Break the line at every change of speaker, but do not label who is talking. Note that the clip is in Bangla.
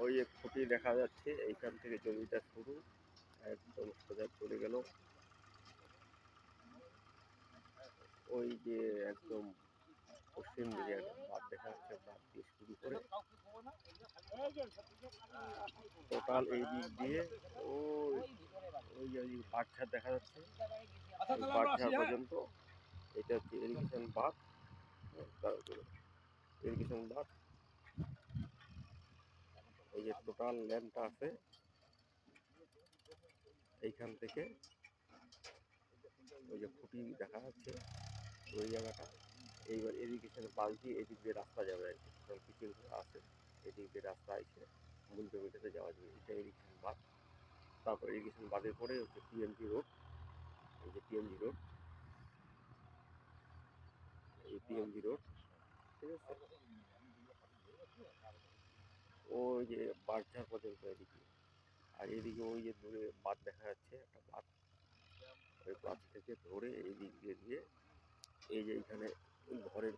ওই যে খুঁটি দেখা যাচ্ছে, এইখান থেকে জমিটা শুরু, একদম সোজা চলে গেল ওই যে একদম পশ্চিম দিকে একটা বাঁধ দেখা যাচ্ছে, বাঁধ দিয়ে শুরু করে টোটাল এই দিক দিয়ে ওই ওই ওই বাঁধঝাড় দেখা যাচ্ছে, ওই বাঁধঝাড় পর্যন্ত। এটা হচ্ছে ইরিগেশন বাঁধ, ইরিগেশন বাঁধ। এই যে টোটাল ল্যান্ডটা আছে এইখান থেকে ওই যে খুঁটি দেখা যাচ্ছে ওই জায়গাটা। এইবার ইরিগেশন বাঁধ দিয়ে এদিক দিয়ে রাস্তা যাবে আর কি, কিছু আছে এদিক দিয়ে রাস্তা আছে, মূল জমিটাতে যাওয়া যাবে। এটা ইরিগেশন বাঁধ। তারপর ইরিগেশন বাঁধের পরে হচ্ছে পিএমজি রোড। এই যে পিএমজি রোড, এই পিএমজি রোড, ঠিক আছে। ওই যে বাঁধঝাড় পর্যন্ত এদিকে। আর এদিকে ওই যে দূরে বাঁধ দেখা যাচ্ছে, একটা বাঁধ, ওই বাঁধ থেকে ধরে এই দিক দিয়ে দিয়ে এই যে এখানে ঘরের